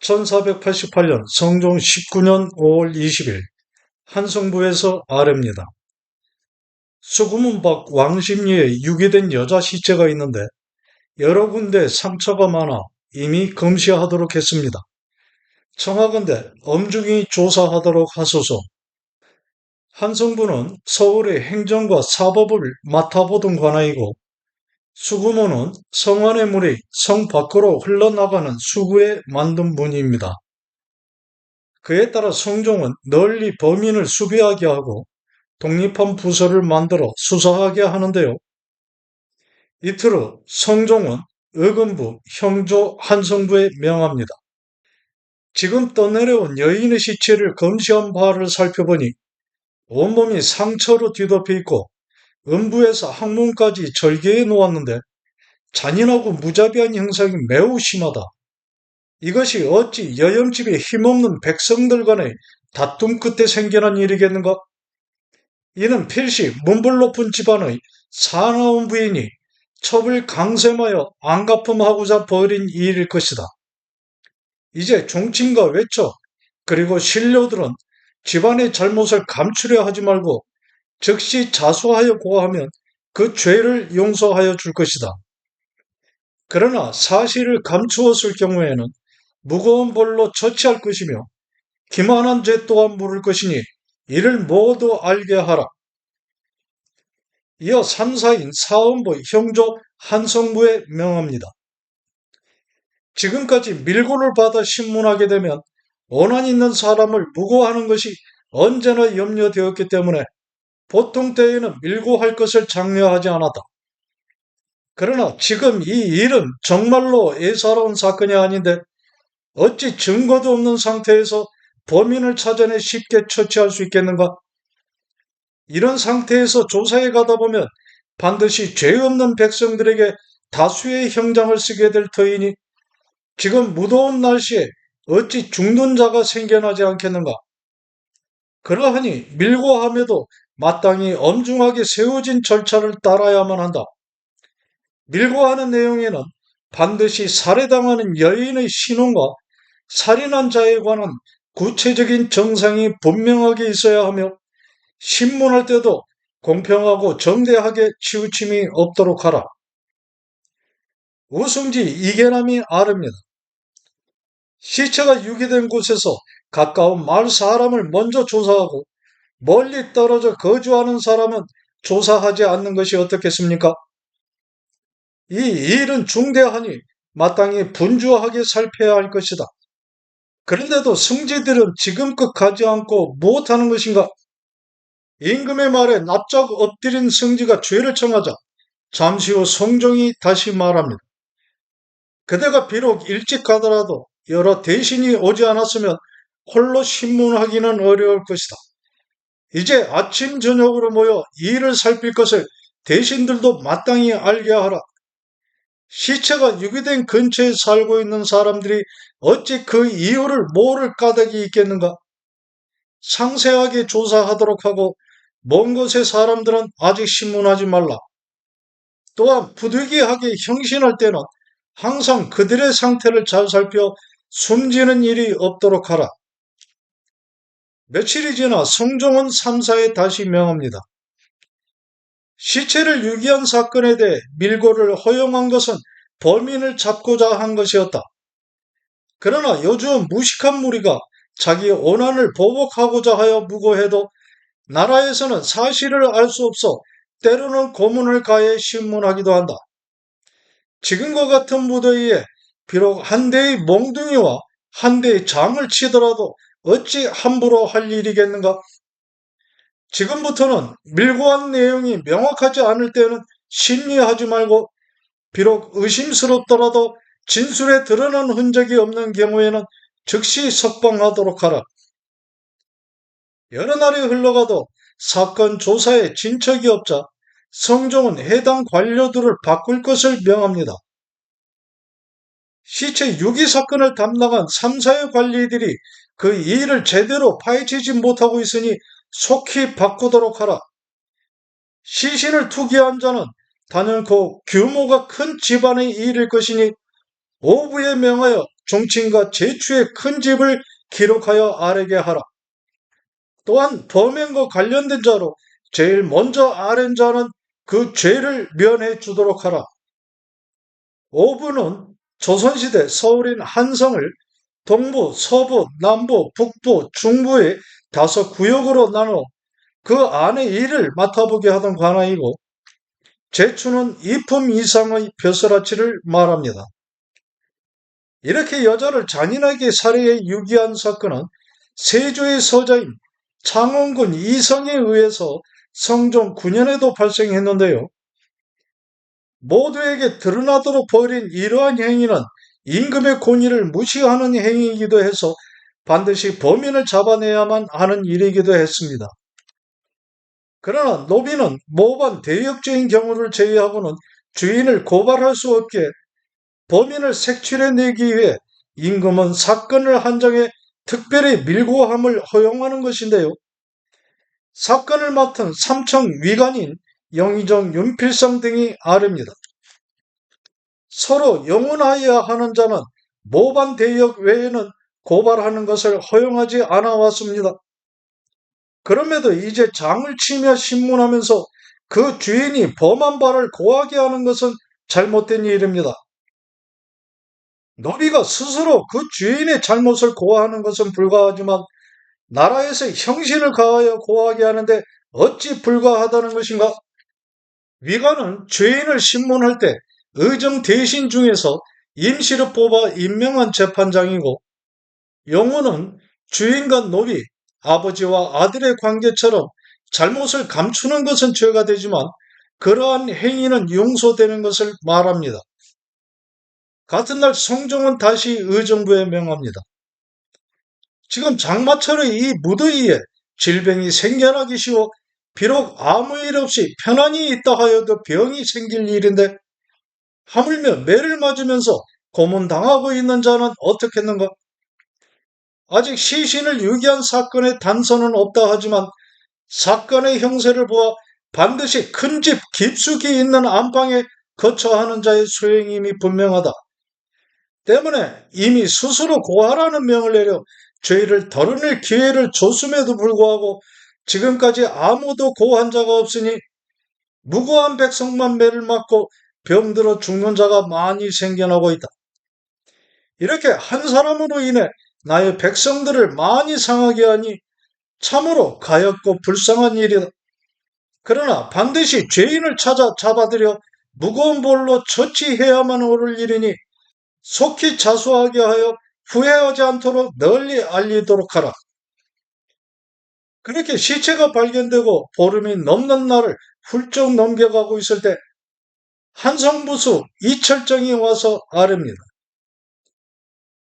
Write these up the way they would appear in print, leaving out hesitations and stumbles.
1488년 성종 19년 5월 20일 한성부에서 아래입니다. 수구문 밖 왕십리에 유기된 여자 시체가 있는데 여러 군데 상처가 많아 이미 검시하도록 했습니다. 청하건대 엄중히 조사하도록 하소서. 한성부는 서울의 행정과 사법을 맡아보던 관아이고 수구문은 성 안의 물이 성 밖으로 흘러나가는 수구에 만든 문입니다. 그에 따라 성종은 널리 범인을 수배하게 하고 독립한 부서를 만들어 수사하게 하는데요. 이틀 후 성종은 의금부 형조 한성부에 명합니다. 지금 떠내려온 여인의 시체를 검시한 바를 살펴보니 온몸이 상처로 뒤덮여 있고 음부에서 항문까지 절개해 놓았는데 잔인하고 무자비한 형상이 매우 심하다. 이것이 어찌 여염집에 힘없는 백성들 간의 다툼 끝에 생겨난 일이겠는가? 이는 필시 문벌 높은 집안의 사나운 부인이 첩을 강sem하여 안갚음하고자 벌인 일일 것이다. 이제 종친과 외척 그리고 신료들은 집안의 잘못을 감추려 하지 말고 즉시 자수하여 고하면 그 죄를 용서하여 줄 것이다. 그러나 사실을 감추었을 경우에는 무거운 벌로 처치할 것이며 기만한 죄 또한 물을 것이니 이를 모두 알게 하라. 이어 3사인 사헌부 형조 한성부에 명합니다. 지금까지 밀고를 받아 신문하게 되면 원한 있는 사람을 무고하는 것이 언제나 염려되었기 때문에 보통 때에는 밀고할 것을 장려하지 않았다. 그러나 지금 이 일은 정말로 예사로운 사건이 아닌데 어찌 증거도 없는 상태에서 범인을 찾아내 쉽게 처치할 수 있겠는가? 이런 상태에서 조사에 가다 보면 반드시 죄 없는 백성들에게 다수의 형장을 쓰게 될 터이니 지금 무더운 날씨에 어찌 죽는 자가 생겨나지 않겠는가? 그러하니 밀고함에도 마땅히 엄중하게 세워진 절차를 따라야만 한다. 밀고하는 내용에는 반드시 살해당하는 여인의 신원과 살인한 자에 관한 구체적인 정상이 분명하게 있어야 하며 신문할 때도 공평하고 정대하게 치우침이 없도록 하라. 우승지 이계남이 아릅니다. 시체가 유기된 곳에서 가까운 마을 사람을 먼저 조사하고 멀리 떨어져 거주하는 사람은 조사하지 않는 것이 어떻겠습니까? 이 일은 중대하니 마땅히 분주하게 살펴야 할 것이다. 그런데도 승지들은 지금껏 가지 않고 무엇하는 것인가? 임금의 말에 납작 엎드린 승지가 죄를 청하자 잠시 후 성종이 다시 말합니다. 그대가 비록 일찍 가더라도 여러 대신이 오지 않았으면 홀로 신문하기는 어려울 것이다. 이제 아침 저녁으로 모여 일을 살필 것을 대신들도 마땅히 알게 하라. 시체가 유기된 근처에 살고 있는 사람들이 어찌 그 이유를 모를 까닭이 있겠는가? 상세하게 조사하도록 하고 먼 곳의 사람들은 아직 신문하지 말라. 또한 부득이하게 형신할 때는 항상 그들의 상태를 잘 살펴 숨지는 일이 없도록 하라. 며칠이 지나 성종은 3사에 다시 명합니다. 시체를 유기한 사건에 대해 밀고를 허용한 것은 범인을 잡고자 한 것이었다. 그러나 요즘 무식한 무리가 자기 원한을 보복하고자 하여 무고해도 나라에서는 사실을 알 수 없어 때로는 고문을 가해 신문하기도 한다. 지금과 같은 무더위에 비록 한 대의 몽둥이와 한 대의 장을 치더라도 어찌 함부로 할 일이겠는가? 지금부터는 밀고한 내용이 명확하지 않을 때는 심리하지 말고 비록 의심스럽더라도 진술에 드러난 흔적이 없는 경우에는 즉시 석방하도록 하라. 여러 날이 흘러가도 사건 조사에 진척이 없자 성종은 해당 관료들을 바꿀 것을 명합니다. 시체 유기 사건을 담당한 3사의 관리들이 그 일을 제대로 파헤치지 못하고 있으니 속히 바꾸도록 하라. 시신을 투기한 자는 단연코 규모가 큰 집안의 일일 것이니 오부에 명하여 종친과 제추의 큰 집을 기록하여 아뢰게 하라. 또한 범행과 관련된 자로 제일 먼저 아랜 자는 그 죄를 면해 주도록 하라. 오부는 조선시대 서울인 한성을 동부, 서부, 남부, 북부, 중부의 5구역으로 나눠 그 안에 일을 맡아보게 하던 관아이고, 제추는 이품 이상의 벼슬아치를 말합니다. 이렇게 여자를 잔인하게 살해해 유기한 사건은 세조의 서자인 창원군 이성에 의해서 성종 9년에도 발생했는데요. 모두에게 드러나도록 벌인 이러한 행위는 임금의 권위를 무시하는 행위이기도 해서 반드시 범인을 잡아내야만 하는 일이기도 했습니다. 그러나 노비는 모반 대역죄인 경우를 제외하고는 주인을 고발할 수 없기에 범인을 색출해내기 위해 임금은 사건을 한정해 특별히 밀고함을 허용하는 것인데요. 사건을 맡은 삼청 위관인 영의정 윤필성 등이 아뢰입니다. 서로 영원하여야 하는 자는 모반 대역 외에는 고발하는 것을 허용하지 않아 왔습니다. 그럼에도 이제 장을 치며 신문하면서 그 주인이 범한 바를 고하게 하는 것은 잘못된 일입니다. 노비가 스스로 그 주인의 잘못을 고하는 것은 불가하지만 나라에서 형신을 가하여 고하게 하는데 어찌 불가하다는 것인가? 위관은 죄인을 신문할 때 의정 대신 중에서 임시로 뽑아 임명한 재판장이고, 영호는 주인과 노비, 아버지와 아들의 관계처럼 잘못을 감추는 것은 죄가 되지만 그러한 행위는 용서되는 것을 말합니다. 같은 날 성종은 다시 의정부에 명합니다. 지금 장마철의 이 무더위에 질병이 생겨나기 쉬워 비록 아무 일 없이 편안히 있다 하여도 병이 생길 일인데, 하물며 매를 맞으면서 고문당하고 있는 자는 어떻겠는가? 아직 시신을 유기한 사건의 단서는 없다 하지만 사건의 형세를 보아 반드시 큰 집 깊숙이 있는 안방에 거처하는 자의 소행임이 분명하다. 때문에 이미 스스로 고하라는 명을 내려 죄를 덜어낼 기회를 줬음에도 불구하고 지금까지 아무도 고한 자가 없으니 무고한 백성만 매를 맞고 병들어 죽는 자가 많이 생겨나고 있다. 이렇게 한 사람으로 인해 나의 백성들을 많이 상하게 하니 참으로 가엾고 불쌍한 일이다. 그러나 반드시 죄인을 찾아 잡아들여 무거운 벌로 처치해야만 옳을 일이니 속히 자수하게 하여 후회하지 않도록 널리 알리도록 하라. 그렇게 시체가 발견되고 보름이 넘는 날을 훌쩍 넘겨가고 있을 때 한성부수 이철정이 와서 아뢰입니다.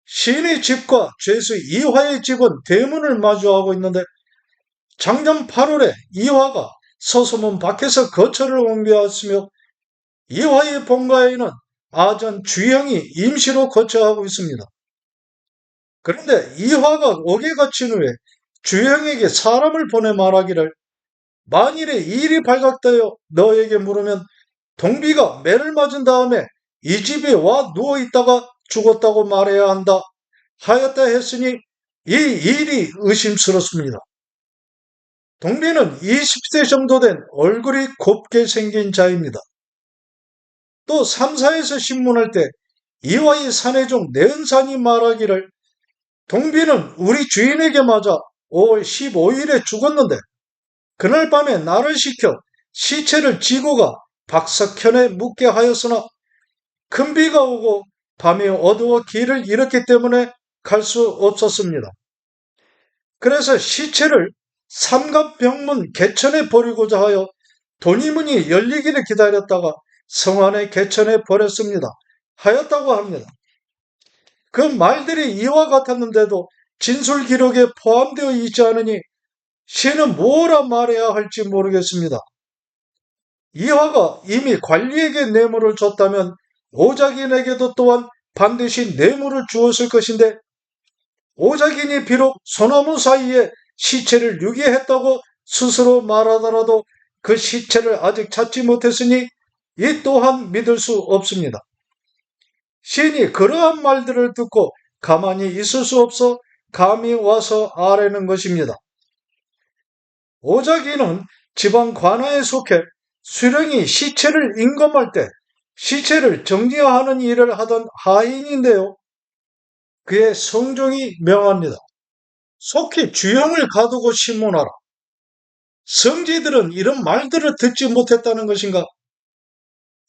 시인의 집과 죄수 이화의 집은 대문을 마주하고 있는데 작년 8월에 이화가 서소문 밖에서 거처를 옮겨왔으며 이화의 본가에는 아전 주형이 임시로 거처하고 있습니다. 그런데 이화가 옥에 갇힌 후에 주형에게 사람을 보내 말하기를, 만일에 일이 발각되어 너에게 물으면 동비가 매를 맞은 다음에 이 집에 와 누워 있다가 죽었다고 말해야 한다 하였다 했으니 이 일이 의심스럽습니다. 동비는 20세 정도 된 얼굴이 곱게 생긴 자입니다. 또 3사에서 신문할 때 이화의 사내종 내은산이 말하기를, 동비는 우리 주인에게 맞아 5월 15일에 죽었는데 그날 밤에 나를 시켜 시체를 지고 가 박석현에 묻게 하였으나 큰 비가 오고 밤이 어두워 길을 잃었기 때문에 갈 수 없었습니다. 그래서 시체를 삼갑병문 개천에 버리고자 하여 돈이문이 열리기를 기다렸다가 성안의 개천에 버렸습니다 하였다고 합니다. 그 말들이 이와 같았는데도 진술 기록에 포함되어 있지 않으니 시는 뭐라 말해야 할지 모르겠습니다. 이화가 이미 관리에게 뇌물을 줬다면 오작인에게도 또한 반드시 뇌물을 주었을 것인데, 오작인이 비록 소나무 사이에 시체를 유기했다고 스스로 말하더라도 그 시체를 아직 찾지 못했으니 이 또한 믿을 수 없습니다. 시인이 그러한 말들을 듣고 가만히 있을 수 없어 감이 와서 아뢰는 것입니다. 오자기는 지방 관아에 속해 수령이 시체를 임금할 때 시체를 정리하는 일을 하던 하인인데요. 그의 성종이 명합니다. 속히 주형을 가두고 신문하라. 성지들은 이런 말들을 듣지 못했다는 것인가?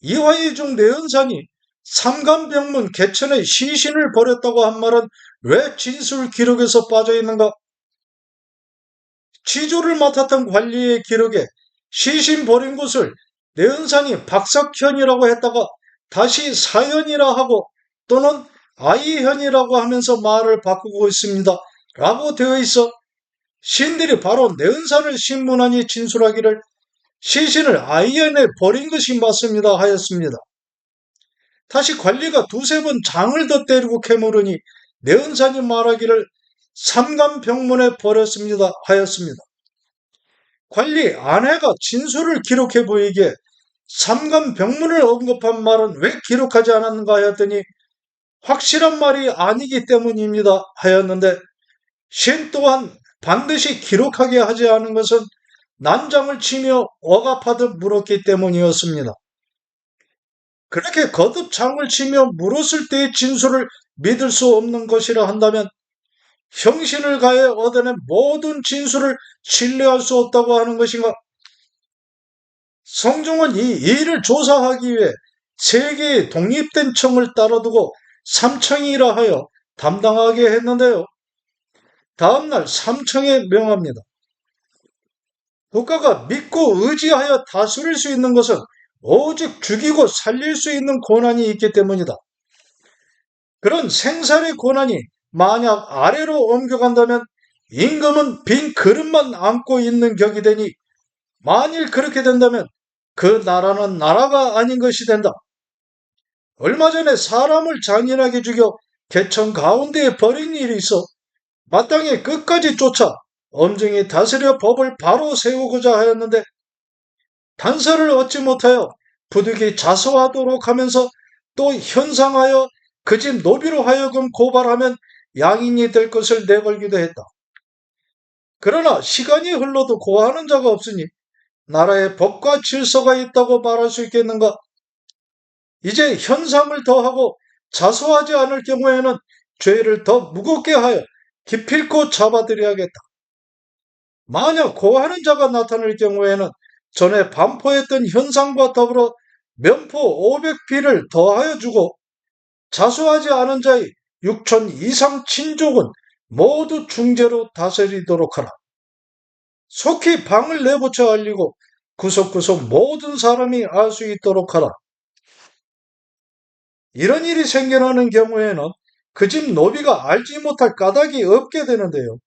이화의 중 내은상이 삼간병문 개천의 시신을 버렸다고 한 말은 왜 진술 기록에서 빠져 있는가? 취조를 맡았던 관리의 기록에 시신 버린 곳을 내은산이 박석현이라고 했다가 다시 사현이라 하고 또는 아이현이라고 하면서 말을 바꾸고 있습니다. 라고 되어 있어 신들이 바로 내은산을 신문하니 진술하기를 시신을 아이현에 버린 것이 맞습니다 하였습니다. 다시 관리가 두세 번 장을 더 때리고 캐물으니 내은산이 말하기를 삼간병문에 버렸습니다 하였습니다. 관리 아내가 진술을 기록해 보이기에 삼간병문을 언급한 말은 왜 기록하지 않았는가 하였더니 확실한 말이 아니기 때문입니다 하였는데 신 또한 반드시 기록하게 하지 않은 것은 난장을 치며 억압하듯 물었기 때문이었습니다. 그렇게 거듭 장을 치며 물었을 때의 진술을 믿을 수 없는 것이라 한다면 형신을 가해 얻어낸 모든 진술을 신뢰할 수 없다고 하는 것인가? 성종은 이 일을 조사하기 위해 세 개의 독립된 청을 따라두고 삼청이라 하여 담당하게 했는데요. 다음날 삼청에 명합니다. 국가가 믿고 의지하여 다스릴 수 있는 것은 오직 죽이고 살릴 수 있는 권한이 있기 때문이다. 그런 생살의 권한이 만약 아래로 옮겨간다면 임금은 빈 그릇만 안고 있는 격이 되니 만일 그렇게 된다면 그 나라는 나라가 아닌 것이 된다. 얼마 전에 사람을 잔인하게 죽여 개천 가운데에 버린 일이 있어 마땅히 끝까지 쫓아 엄정히 다스려 법을 바로 세우고자 하였는데 단서를 얻지 못하여 부득이 자수하도록 하면서 또 현상하여 그 집 노비로 하여금 고발하면 양인이 될 것을 내걸기도 했다. 그러나 시간이 흘러도 고하는 자가 없으니 나라에 법과 질서가 있다고 말할 수 있겠는가? 이제 현상을 더하고 자수하지 않을 경우에는 죄를 더 무겁게 하여 기필코 잡아들여야겠다. 만약 고하는 자가 나타날 경우에는 전에 반포했던 현상과 더불어 면포 500피를 더하여 주고 자수하지 않은 자의 6천 이상 친족은 모두 중재로 다스리도록 하라. 속히 방을 내붙여 알리고 구석구석 모든 사람이 알 수 있도록 하라. 이런 일이 생겨나는 경우에는 그 집 노비가 알지 못할 까닭이 없게 되는데요.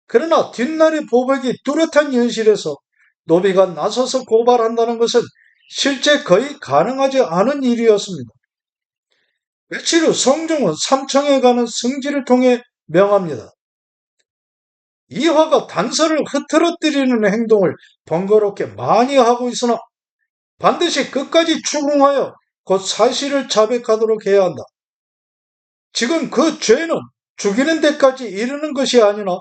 그러나 뒷날의 보복이 뚜렷한 현실에서 노비가 나서서 고발한다는 것은 실제 거의 가능하지 않은 일이었습니다. 며칠 후 성종은 삼청에 가는 승지를 통해 명합니다. 이화가 단서를 흐트러뜨리는 행동을 번거롭게 많이 하고 있으나 반드시 끝까지 추궁하여 곧 사실을 자백하도록 해야 한다. 지금 그 죄는 죽이는 데까지 이르는 것이 아니라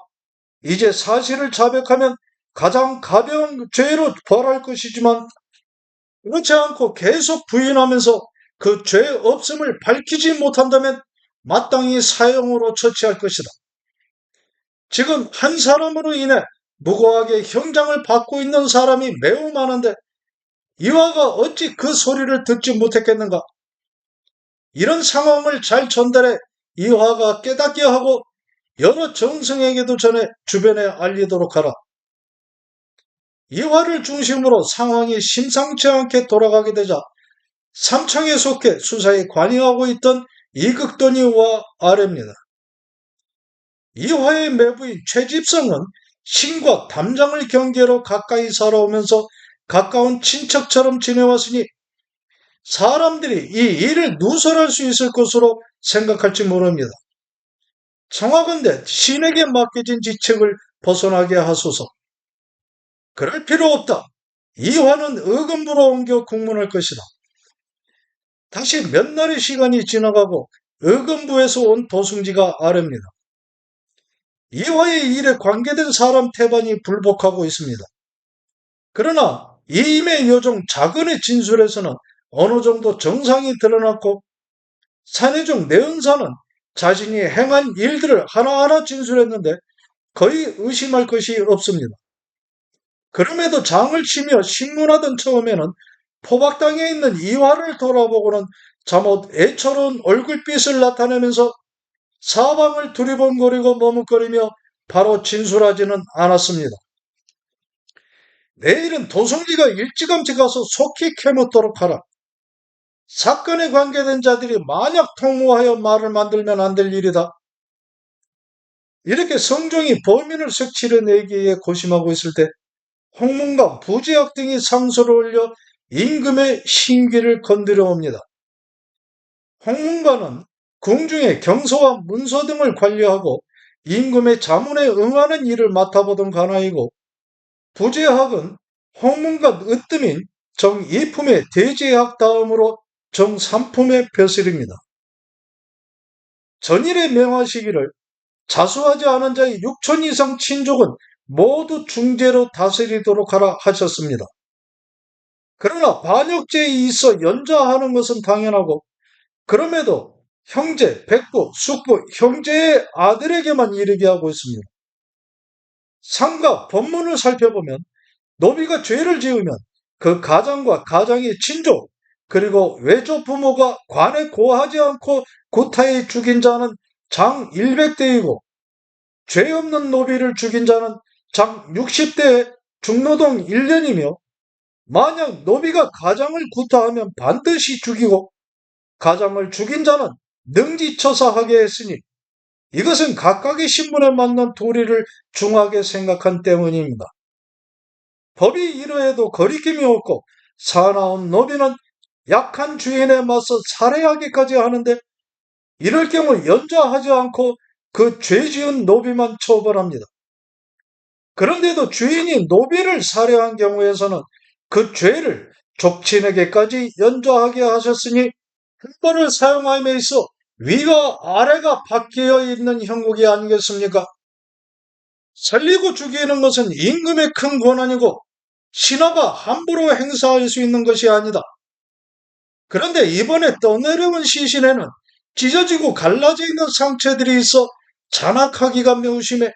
이제 사실을 자백하면 가장 가벼운 죄로 벌할 것이지만 그렇지 않고 계속 부인하면서 그 죄 없음을 밝히지 못한다면 마땅히 사형으로 처치할 것이다. 지금 한 사람으로 인해 무고하게 형장을 받고 있는 사람이 매우 많은데 이화가 어찌 그 소리를 듣지 못했겠는가? 이런 상황을 잘 전달해 이화가 깨닫게 하고 여러 정승에게도 전해 주변에 알리도록 하라. 이화를 중심으로 상황이 심상치 않게 돌아가게 되자 삼청에 속해 수사에 관여하고 있던 이극돈이와 아래입니다. 이화의 매부인 최집성은 신과 담장을 경계로 가까이 살아오면서 가까운 친척처럼 지내왔으니 사람들이 이 일을 누설할 수 있을 것으로 생각할지 모릅니다. 청하건대 신에게 맡겨진 직책을 벗어나게 하소서. 그럴 필요 없다. 이화는 의금부로 옮겨 국문할 것이다. 다시 몇 날의 시간이 지나가고 의금부에서 온 도승지가 아뢰입니다. 이화의 일에 관계된 사람 태반이 불복하고 있습니다. 그러나 이임의 요정 자근의 진술에서는 어느 정도 정상이 드러났고 산해중 내은사는 자신이 행한 일들을 하나하나 진술했는데 거의 의심할 것이 없습니다. 그럼에도 장을 치며 신문하던 처음에는 포박당에 있는 이화를 돌아보고는 잠옷 애처로운 얼굴빛을 나타내면서 사방을 두리번거리고 머뭇거리며 바로 진술하지는 않았습니다. 내일은 도성리가 일찌감치 가서 속히 캐묻도록 하라. 사건에 관계된 자들이 만약 통모하여 말을 만들면 안 될 일이다. 이렇게 성종이 범인을 색칠해내기 위해 고심하고 있을 때 홍문과 부제학 등이 상소를 올려 임금의 신기를 건드려 옵니다. 홍문관은 궁중의 경서와 문서 등을 관리하고 임금의 자문에 응하는 일을 맡아보던 관아이고 부제학은 홍문관 으뜸인 정이품의 대제학 다음으로 정삼품의 벼슬입니다. 전일에 명하시기를 자수하지 않은 자의 6천 이상 친족은 모두 중재로 다스리도록 하라 하셨습니다. 그러나 반역죄에 있어 연좌하는 것은 당연하고 그럼에도 형제, 백부, 숙부, 형제의 아들에게만 이르게 하고 있습니다. 상가 법문을 살펴보면 노비가 죄를 지으면 그 가장과 가장의 친족 그리고 외조 부모가 관에 고하지 않고 구타에 죽인 자는 장 100대이고 죄 없는 노비를 죽인 자는 장 60대에 중노동 1년이며 만약 노비가 가장을 구타하면 반드시 죽이고 가장을 죽인 자는 능지처사하게 했으니 이것은 각각의 신분에 맞는 도리를 중하게 생각한 때문입니다. 법이 이러해도 거리낌이 없고 사나운 노비는 약한 주인에 맞서 살해하기까지 하는데 이럴 경우 연좌하지 않고 그 죄 지은 노비만 처벌합니다. 그런데도 주인이 노비를 살해한 경우에서는 그 죄를 족친에게까지 연좌하게 하셨으니 형벌을 사용함에 있어 위와 아래가 바뀌어 있는 형국이 아니겠습니까? 살리고 죽이는 것은 임금의 큰 권한이고 신하가 함부로 행사할 수 있는 것이 아니다. 그런데 이번에 떠내려온 시신에는 찢어지고 갈라져 있는 상처들이 있어 잔악하기가 매우 심해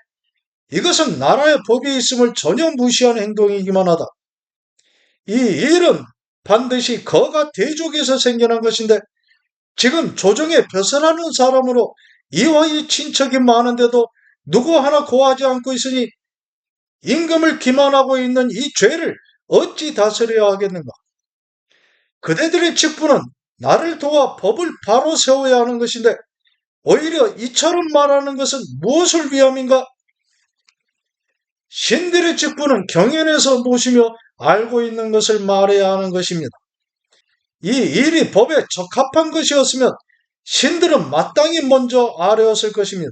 이것은 나라의 법이 있음을 전혀 무시한 행동이기만 하다. 이 일은 반드시 거가 대족에서 생겨난 것인데 지금 조정에 벼슬하는 사람으로 이화의 친척이 많은데도 누구 하나 고하지 않고 있으니 임금을 기만하고 있는 이 죄를 어찌 다스려야 하겠는가? 그대들의 직분은 나를 도와 법을 바로 세워야 하는 것인데 오히려 이처럼 말하는 것은 무엇을 위함인가? 신들의 직분은 경연에서 모시며 알고 있는 것을 말해야 하는 것입니다. 이 일이 법에 적합한 것이었으면 신들은 마땅히 먼저 아뢰었을 것입니다.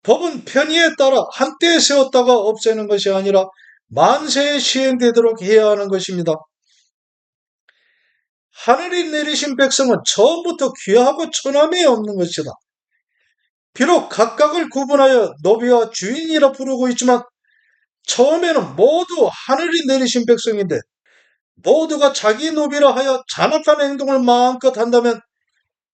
법은 편의에 따라 한때 세웠다가 없애는 것이 아니라 만세에 시행되도록 해야 하는 것입니다. 하늘이 내리신 백성은 처음부터 귀하고 천함이 없는 것이다. 비록 각각을 구분하여 노비와 주인이라 부르고 있지만 처음에는 모두 하늘이 내리신 백성인데 모두가 자기 노비라 하여 잔악한 행동을 마음껏 한다면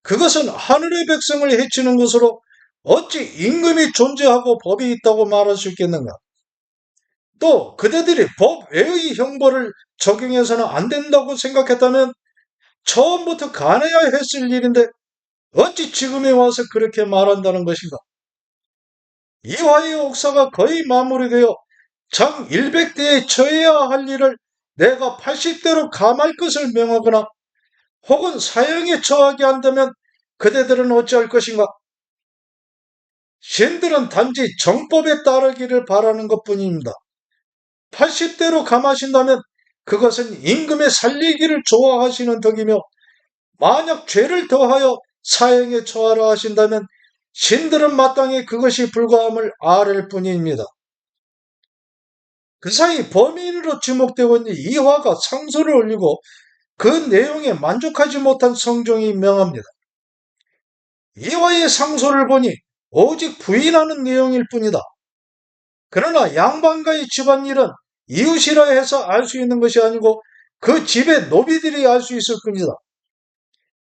그것은 하늘의 백성을 해치는 것으로 어찌 임금이 존재하고 법이 있다고 말할 수 있겠는가? 또 그대들이 법 외의 형벌을 적용해서는 안 된다고 생각했다면 처음부터 가해야 했을 일인데 어찌 지금에 와서 그렇게 말한다는 것인가? 이화의 옥사가 거의 마무리되어 장 100대에 처해야 할 일을 내가 80대로 감할 것을 명하거나 혹은 사형에 처하게 한다면 그대들은 어찌할 것인가? 신들은 단지 정법에 따르기를 바라는 것뿐입니다. 80대로 감하신다면 그것은 임금의 살리기를 좋아하시는 덕이며 만약 죄를 더하여 사형에 처하라 하신다면 신들은 마땅히 그것이 불가함을 아랠 뿐입니다. 그 사이 범인으로 지목되고 있는 이화가 상소를 올리고 그 내용에 만족하지 못한 성종이 명합니다. 이화의 상소를 보니 오직 부인하는 내용일 뿐이다. 그러나 양반가의 집안일은 이웃이라 해서 알 수 있는 것이 아니고 그 집의 노비들이 알 수 있을 뿐이다.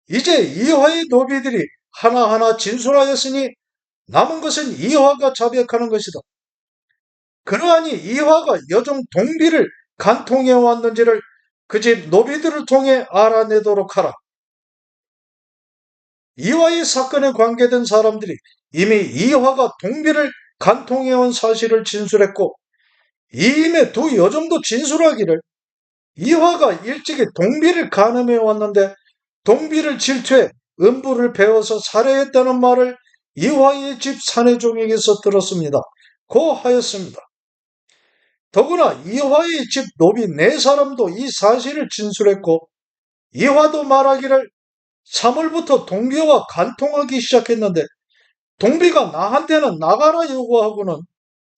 이제 이화의 노비들이 하나하나 진술하였으니 남은 것은 이화가 자백하는 것이다. 그러하니 이화가 여종 동비를 간통해 왔는지를 그 집 노비들을 통해 알아내도록 하라. 이화의 사건에 관계된 사람들이 이미 이화가 동비를 간통해온 사실을 진술했고 이임의 두 여종도 진술하기를 이화가 일찍이 동비를 간음해 왔는데 동비를 질투해 음부를 베어서 살해했다는 말을 이화의 집 사내종에게서 들었습니다. 고 하였습니다. 더구나 이화의 집 노비 네 사람도 이 사실을 진술했고 이화도 말하기를 3월부터 동비와 간통하기 시작했는데 동비가 나한테는 나가라 요구하고는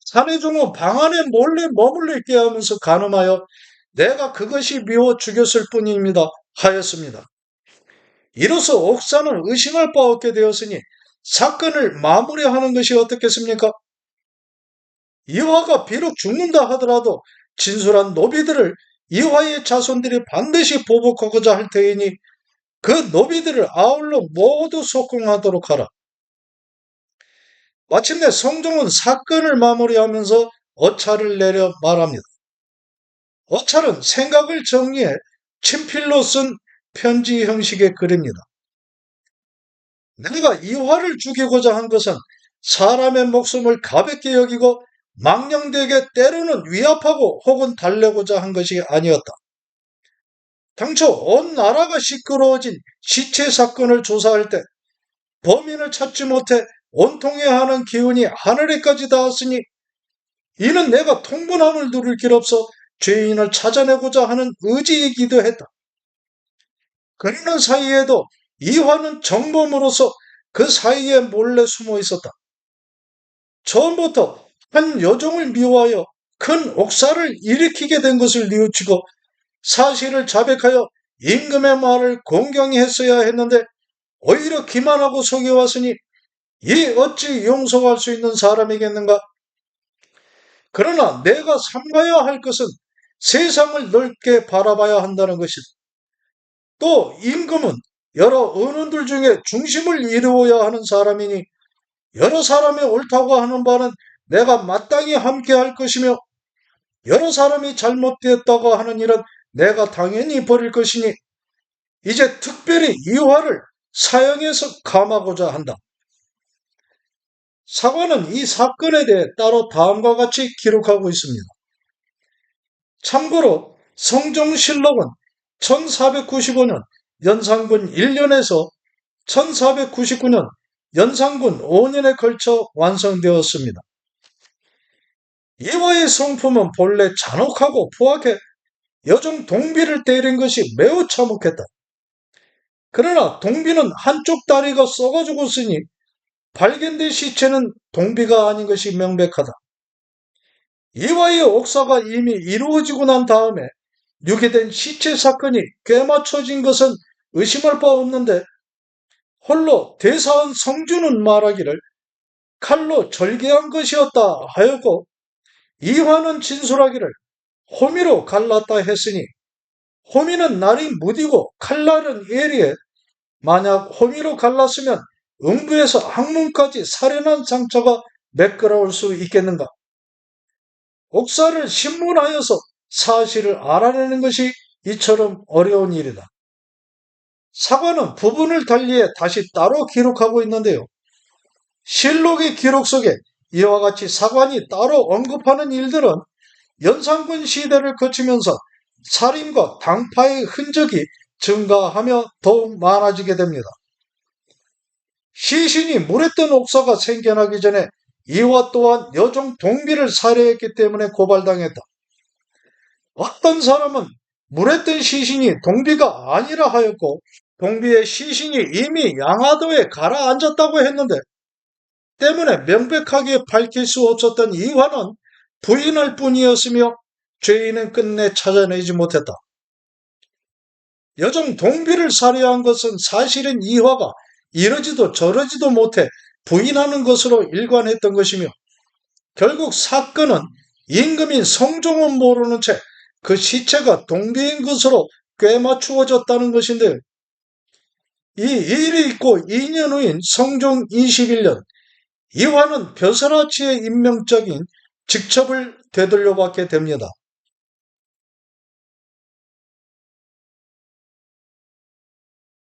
사내종은 방 안에 몰래 머물러 있게 하면서 간음하여 내가 그것이 미워 죽였을 뿐입니다. 하였습니다. 이로써 옥사는 의심할 바 없게 되었으니 사건을 마무리하는 것이 어떻겠습니까? 이화가 비록 죽는다 하더라도 진술한 노비들을 이화의 자손들이 반드시 보복하고자 할 테이니 그 노비들을 아울러 모두 속궁하도록 하라. 마침내 성종은 사건을 마무리하면서 어차를 내려 말합니다. 어찰은 생각을 정리해 친필로 쓴 편지 형식의 글입니다. 내가 이화를 죽이고자 한 것은 사람의 목숨을 가볍게 여기고 망령되게 때로는 위압하고 혹은 달래고자 한 것이 아니었다. 당초 온 나라가 시끄러워진 시체 사건을 조사할 때 범인을 찾지 못해 원통해하는 기운이 하늘에까지 닿았으니 이는 내가 통분함을 누릴 길 없어 죄인을 찾아내고자 하는 의지이기도 했다. 그러는 사이에도 이화는 정범으로서 그 사이에 몰래 숨어 있었다. 처음부터 한 여종을 미워하여 큰 옥사를 일으키게 된 것을 뉘우치고 사실을 자백하여 임금의 말을 공경히 했어야 했는데 오히려 기만하고 속여왔으니 이 어찌 용서할 수 있는 사람이겠는가? 그러나 내가 삼가야 할 것은 세상을 넓게 바라봐야 한다는 것이다. 또 임금은 여러 은원들 중에 중심을 이루어야 하는 사람이니 여러 사람이 옳다고 하는 바는 내가 마땅히 함께 할 것이며 여러 사람이 잘못되었다고 하는 일은 내가 당연히 버릴 것이니 이제 특별히 이화를 사형해서 감하고자 한다. 사관은 이 사건에 대해 따로 다음과 같이 기록하고 있습니다. 참고로 성종실록은 1495년 연산군 1년에서 1499년 연산군 5년에 걸쳐 완성되었습니다. 이화의 성품은 본래 잔혹하고 포악해 여종 동비를 때린 것이 매우 참혹했다. 그러나 동비는 한쪽 다리가 썩어 죽었으니 발견된 시체는 동비가 아닌 것이 명백하다. 이화의 옥사가 이미 이루어지고 난 다음에 유기된 시체 사건이 꿰맞춰진 것은 의심할 바 없는데 홀로 대사원 성주는 말하기를 칼로 절개한 것이었다 하였고 이화는 진술하기를 호미로 갈랐다 했으니 호미는 날이 무디고 칼날은 예리해 만약 호미로 갈랐으면 음부에서 항문까지 살해난 상처가 매끄러울 수 있겠는가? 옥사를 신문하여서 사실을 알아내는 것이 이처럼 어려운 일이다. 사관은 부분을 달리해 다시 따로 기록하고 있는데요. 실록의 기록 속에 이와 같이 사관이 따로 언급하는 일들은 연산군 시대를 거치면서 살인과 당파의 흔적이 증가하며 더욱 많아지게 됩니다. 시신이 물에 뜬 옥사가 생겨나기 전에 이화 또한 여종 동비를 살해했기 때문에 고발당했다. 어떤 사람은 물에 뜬 시신이 동비가 아니라 하였고 동비의 시신이 이미 양화도에 가라앉았다고 했는데 때문에 명백하게 밝힐 수 없었던 이화는 부인할 뿐이었으며 죄인은 끝내 찾아내지 못했다. 여종 동비를 살해한 것은 사실은 이화가 이러지도 저러지도 못해 부인하는 것으로 일관했던 것이며 결국 사건은 임금인 성종은 모르는 채 그 시체가 동비인 것으로 꿰맞추어졌다는 것인데요. 이 일이 있고 2년 후인 성종 21년 이화는 벼슬아치의 인명적인 직첩을 되돌려받게 됩니다.